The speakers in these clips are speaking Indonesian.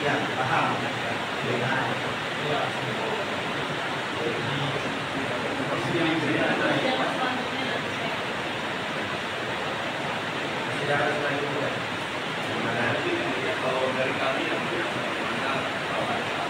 Ya, paham. Ya. Persidangan selanjutnya. Gimana? Kalau dari kami yang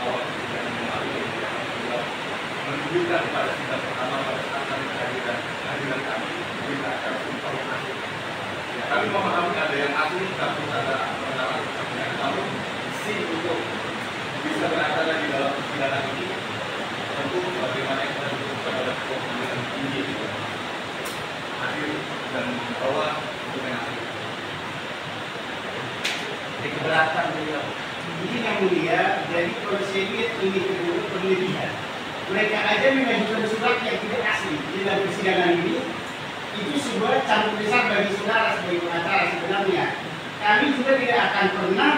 awal persidangan kemarin menunjukkan pada sidang pertama pada saat kami kehadiran kami kita akan informasi. Kami memahami ada yang asli tapi ada pendapat. Namun isi untuk bisa berada di dalam persidangan ini tentu bagaimana yang kita butuhkan oleh pengadilan tinggi itu hadir dan membawa dokumen asli. Di keberatan beliau. Ini yang mulia, jadi kalau saya lihat ini penelitian, mereka aja mengajukan surat yang tidak asli di dalam persidangan ini. Itu sebuah cambuk besar bagi saudara sebagai pengacara sebenarnya. Kami juga tidak akan pernah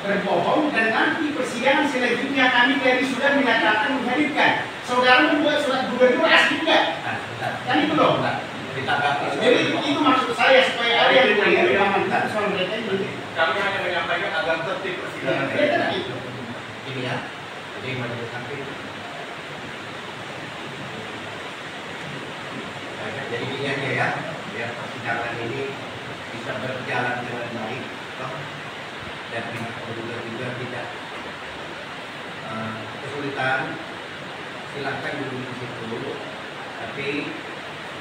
berbohong dan nanti persidangan selanjutnya kami dari sudah menyatakan menghadirkan. Saudara membuat surat gubernur asli enggak? Kan itu loh. Jadi itu maksud saya supaya ada yang mengamankan soal mereka ini. Kami hanya menyampaikan agar tertib persidangan. Ini ya. Jadi majelis hakim. Jadi ingatnya ya, biar persidangan ini bisa berjalan dengan baik, dan pihak terduga juga tidak kesulitan. Silakan dulu di situ, tapi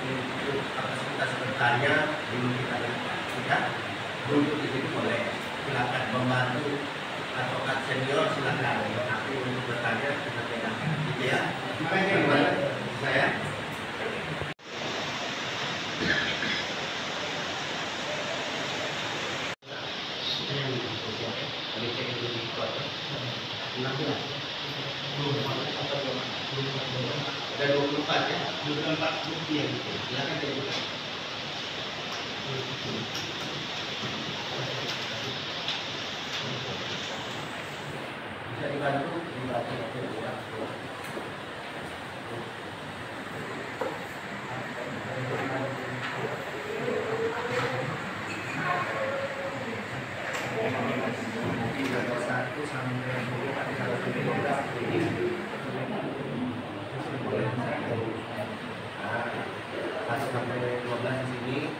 untuk kapasitas bertanya belum kita lakukan. Tidak, duduk di situ boleh. Silakan membantu advokat senior, silakan. Tapi untuk bertanya kita bedakan, gitu ya. Makanya saya. Ada 24 ya, 24 bukti yang itu. Silakan dibuka. Bisa dibantu ya. Sampai 12 di sini, 1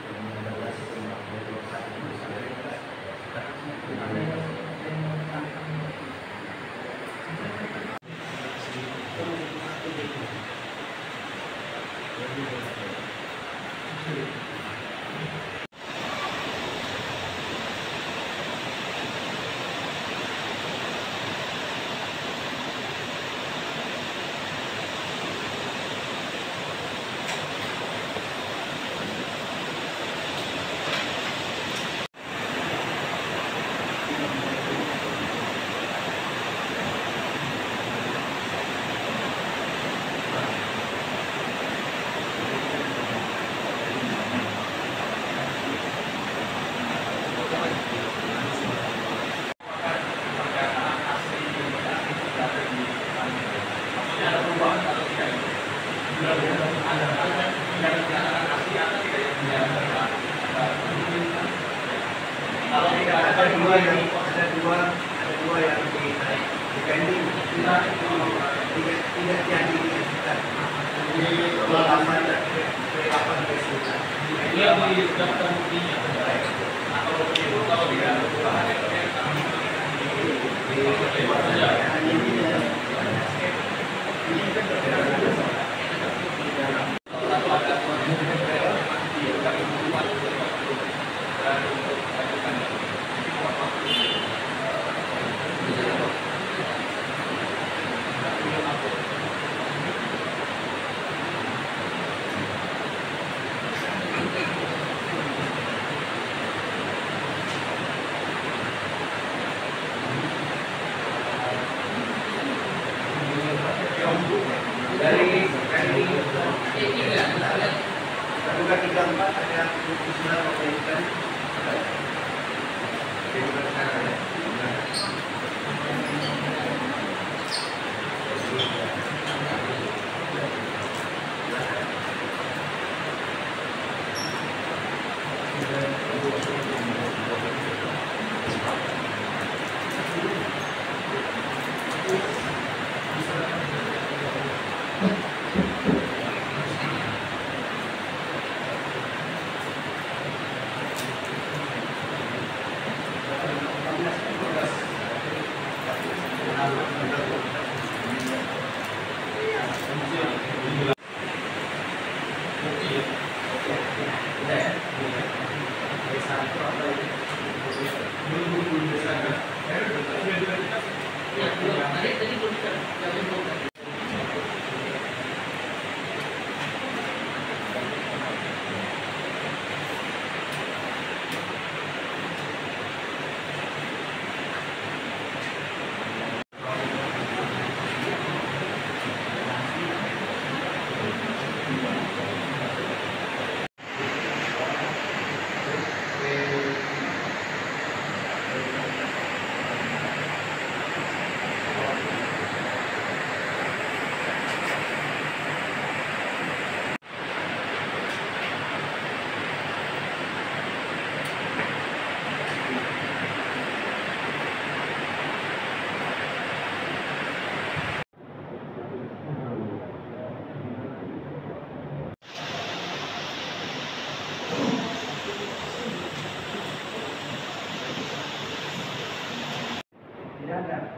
ada,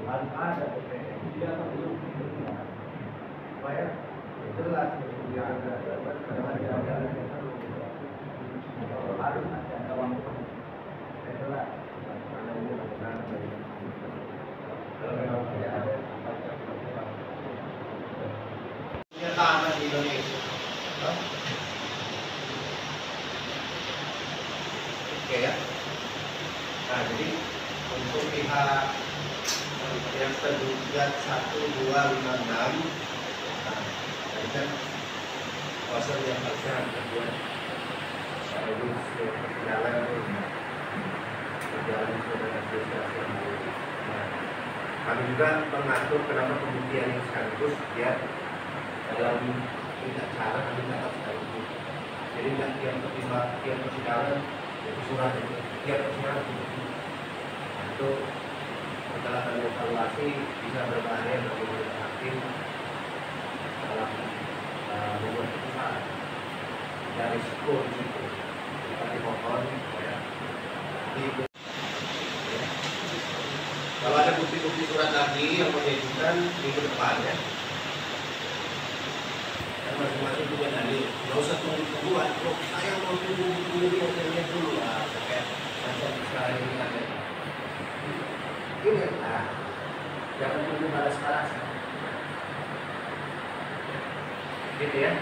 harus ada DPR. Dia akan belum supaya jelas dia ada harus ada waktu jelas. Tanah di Indonesia. Oke ya. Nah, jadi untuk pihak yang tergugat 1256, nah, ini kan kuasa yang pasang kedua sekaligus persidangan berjalan sudah negosiasi. Nah, kami juga mengatur kenapa pembuktian yang sekaligus ya dalam tidak cara kami dapat sekaligus. Jadi tidak tiap persidangan itu surat itu tiap persidangan itu. Nah, itu setelah kami evaluasi bisa berbahaya bagi majelis hakim dalam membuat keputusan dari risiko di situ. Kami mohon ya, kalau ada bukti-bukti surat lagi yang menunjukkan minggu depannya, dan masing-masing juga dalil. Nggak usah tunggu-tungguan. Oh, saya mau tunggu yang saya dulu lah. Kayak macam sekarang ini ada. Ini lah, jangan tunggu balas-balas. Gitu ya.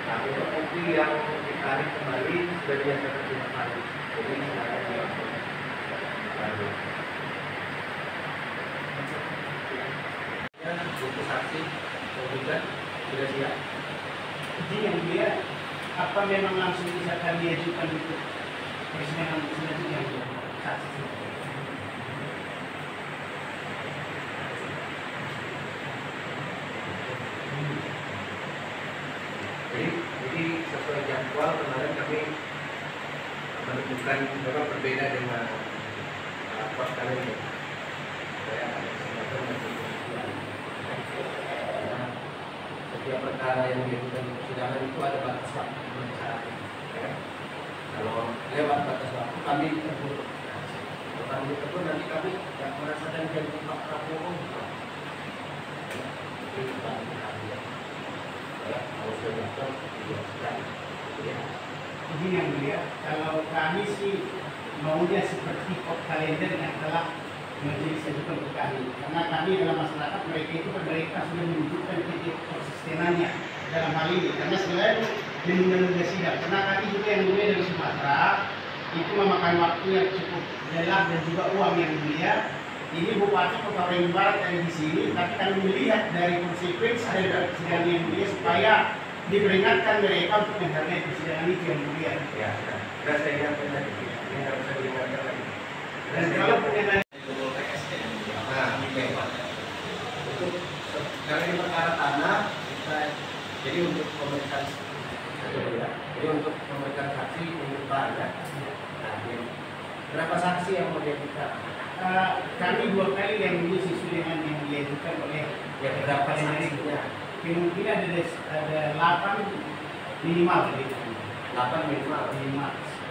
Nah, untuk kopi yang ditarik kembali sudah dinyatakan tidak valid. Jadi silakan dilakukan. Ya, buku saksi, juga sudah siap. Jadi yang dia apa memang langsung bisa kami ajukan itu persidangan selanjutnya untuk saksi. Jadi sesuai jadwal kemarin kami menentukan memang berbeda dengan pos kalian. Saya akan kesempatan setiap perkara yang diajukan di persidangan itu ada batas waktu pemeriksaan. Ya. Kalau lewat batas waktu kami tegur. Kalau kami tegur nanti kami tidak merasakan jadi Pak Prabowo. Itu kami ya. Kalau sudah dapat dijelaskan. Ya. Jadi yang mulia, kalau kami sih maunya seperti kod kalender yang telah menjadi sesuatu untuk kami, karena kami dalam masyarakat mereka itu mereka sudah menunjukkan titik konsistenannya dalam hal ini, karena selain menunda sidang, karena kami juga yang mulia dari Sumatera itu memakan waktu yang cukup lelah dan juga uang yang mulia. Ini Bupati Kota Waringin Barat ada di sini, tapi kami melihat dari konsekuensi dari persidangan yang mulia supaya diperingatkan mereka untuk menghargai persidangan itu yang mulia. Ya, sudah saya ingatkan tadi. Ini harus saya ingatkan lagi. Dan kalau punya untuk karena ini perkara tanah, kita jadi untuk pemeriksaan jadi untuk pemeriksaan saksi minggu depan ya. Nah, berapa saksi yang mau diajukan? Kami 2 kali yang ini sesuai dengan yang diajukan oleh Ya, berapa saksinya? Kemungkinan ada 8 minimal gitu. 8 minimal.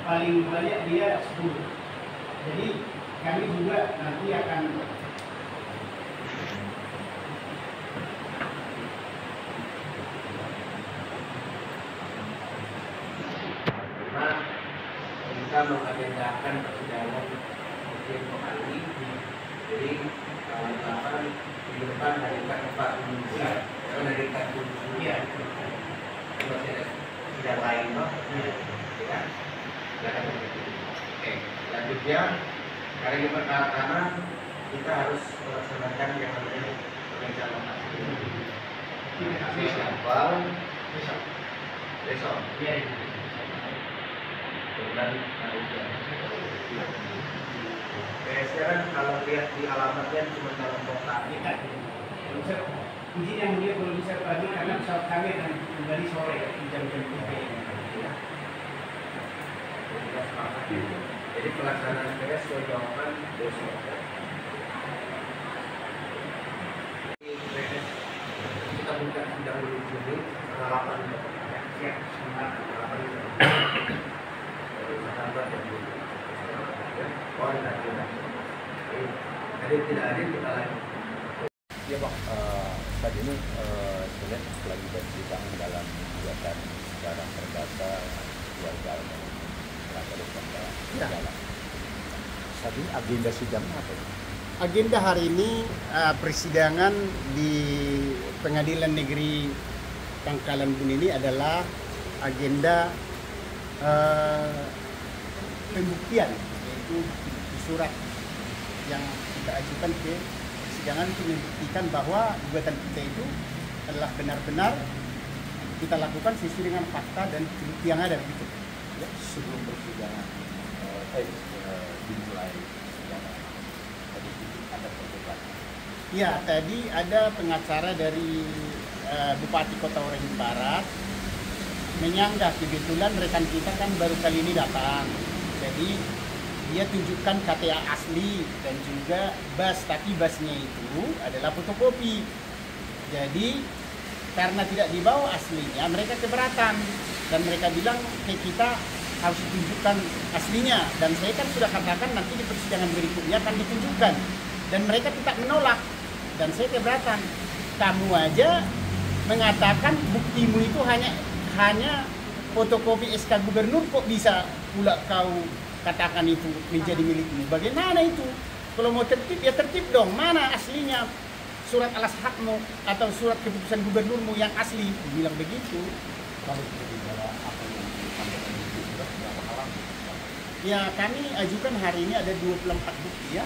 Paling banyak dia 10. Jadi kami juga nanti akan kita mengagendakan persidangan mungkin kembali. Jadi kalau kapan minggu depan hari ke-4 minggu atau dari ke-7 ya masih ada sidang lain loh ya. Oke, selanjutnya karena ini perkara tanah kita harus melaksanakan yang namanya pemeriksaan lokasi. Besok. ya. Dan sekarang kalau lihat di alamatnya cuma dalam kota Dekat. Izin yang mulia kalau bisa pagi karena pesawat kami akan kembali sore di jam-jam 3. Jadi pelaksanaan PS sesuai jawaban besok. Kita buka sidang dulu sini, 8 Ya, Jadi tidak ada kita lagi. Ya Pak, saat ini saya lagi bersidang dalam gugatan secara perdata keluarga Ya. Saat ini agenda sidangnya apa? Agenda hari ini persidangan di Pengadilan Negeri Pangkalan Bun ini adalah agenda pembuktian, yaitu surat yang kita ajukan ke persidangan untuk membuktikan bahwa gugatan kita itu adalah benar-benar kita lakukan sesuai dengan fakta dan bukti yang ada gitu. Ya, sebelum persidangan dimulai persidangan tadi ada perdebatan. Ya, tadi ada pengacara dari Bupati Kota Waringin Barat menyanggah, kebetulan rekan kita kan baru kali ini datang. Jadi dia tunjukkan KTA asli dan juga bas, tapi basnya itu adalah fotokopi. Jadi karena tidak dibawa aslinya, mereka keberatan dan mereka bilang ke kita harus ditunjukkan aslinya, dan saya kan sudah katakan nanti di persidangan berikutnya akan ditunjukkan, dan mereka tetap menolak dan saya keberatan. Kamu aja mengatakan buktimu itu hanya fotokopi SK Gubernur, kok bisa pula kau katakan itu menjadi milikmu? Bagaimana itu? Kalau mau tertib ya tertib dong. Mana aslinya surat alas hakmu atau surat keputusan gubernurmu yang asli? Bilang begitu. Kalau kita bicara apa yang disampaikan di surat berapa halaman? Ya, kami ajukan hari ini ada 24 bukti ya,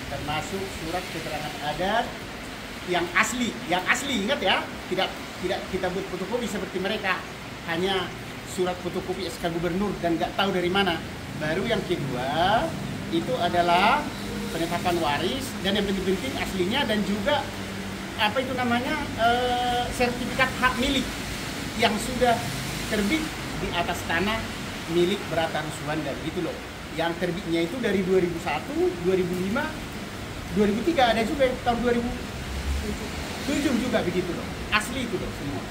termasuk surat keterangan adat yang asli ingat ya, tidak kita buat fotokopi seperti mereka, hanya surat fotokopi SK Gubernur dan nggak tahu dari mana. Baru yang kedua itu adalah penetapan waris, dan yang penting aslinya, dan juga apa itu namanya sertifikat hak milik yang sudah terbit di atas tanah milik Brata Ruswanda gitu loh. Yang terbitnya itu dari 2001, 2005, 2003, ada juga tahun 2007 juga begitu loh. Asli itu loh semua.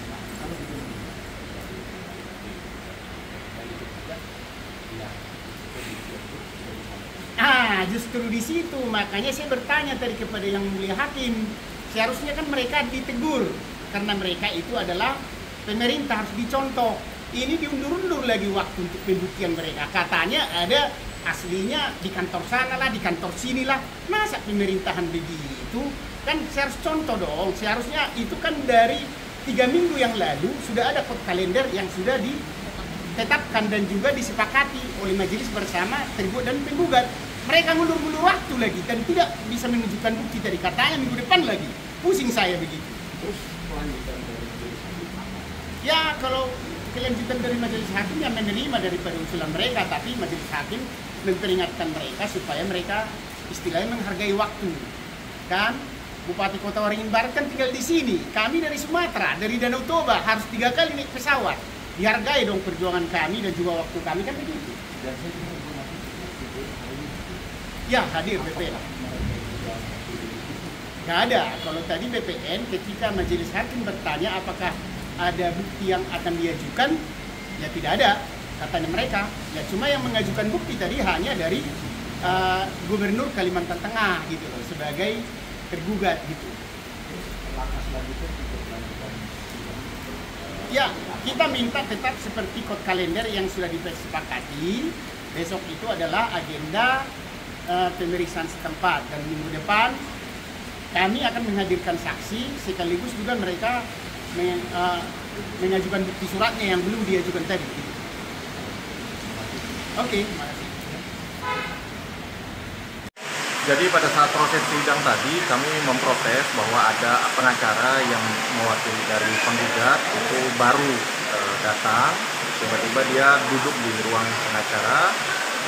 Justru di situ makanya saya bertanya tadi kepada yang mulia hakim, seharusnya kan mereka ditegur karena mereka itu adalah pemerintah, harus dicontoh. Ini diundur-undur lagi waktu untuk pembuktian mereka. Katanya ada aslinya di kantor sana lah, di kantor sini lah. Masa pemerintahan begitu? Kan saya harus contoh dong. Seharusnya itu kan dari 3 minggu yang lalu sudah ada kode kalender yang sudah ditetapkan dan juga disepakati oleh majelis bersama tergugat dan penggugat. Mereka ngulur-ngulur waktu lagi dan tidak bisa menunjukkan bukti tadi. Katanya minggu depan lagi. Pusing saya begitu. Terus kelanjutan dari majelis hakim apa? Ya, kalau kelanjutan dari majelis hakim yang menerima daripada usulan mereka, tapi majelis hakim memperingatkan mereka supaya mereka istilahnya menghargai waktu. Kan Bupati Kota Waringin Barat kan tinggal di sini. Kami dari Sumatera, dari Danau Toba harus 3 kali naik pesawat. Dihargai dong perjuangan kami dan juga waktu kami, kan begitu. Dan saya juga informasi hari ini Ya, hadir BPN. Nggak ada. Kalau tadi BPN ketika majelis hakim bertanya apakah ada bukti yang akan diajukan, ya tidak ada, katanya mereka. Ya cuma yang mengajukan bukti tadi hanya dari Gubernur Kalimantan Tengah gitu loh, sebagai tergugat gitu. langkah selanjutnya untuk melanjutkan Ya, kita minta tetap seperti kode kalender yang sudah disepakati. Besok itu adalah agenda pemeriksaan setempat, dan minggu depan kami akan menghadirkan saksi sekaligus juga mereka mengajukan bukti suratnya yang belum diajukan tadi. Oke, terima kasih. Jadi pada saat proses sidang tadi kami memprotes bahwa ada pengacara yang mewakili dari penggugat itu baru datang, tiba-tiba dia duduk di ruang pengacara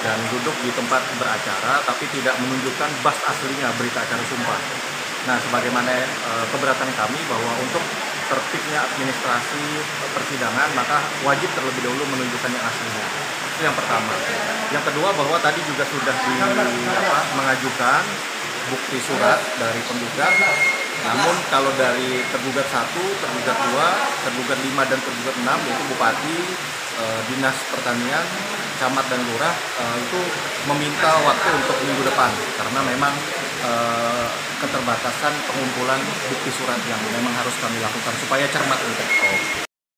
dan duduk di tempat beracara tapi tidak menunjukkan bas aslinya berita acara sumpah. Nah, sebagaimana keberatan kami bahwa untuk tertibnya administrasi persidangan maka wajib terlebih dahulu menunjukkan yang aslinya. Itu yang pertama. Yang kedua bahwa tadi juga sudah mengajukan bukti surat dari penggugat Namun kalau dari tergugat 1, tergugat 2, tergugat 5 dan tergugat 6 yaitu Bupati, Dinas Pertanian, Camat dan Lurah itu meminta waktu untuk minggu depan karena memang keterbatasan pengumpulan bukti surat yang memang harus kami lakukan supaya cermat untuk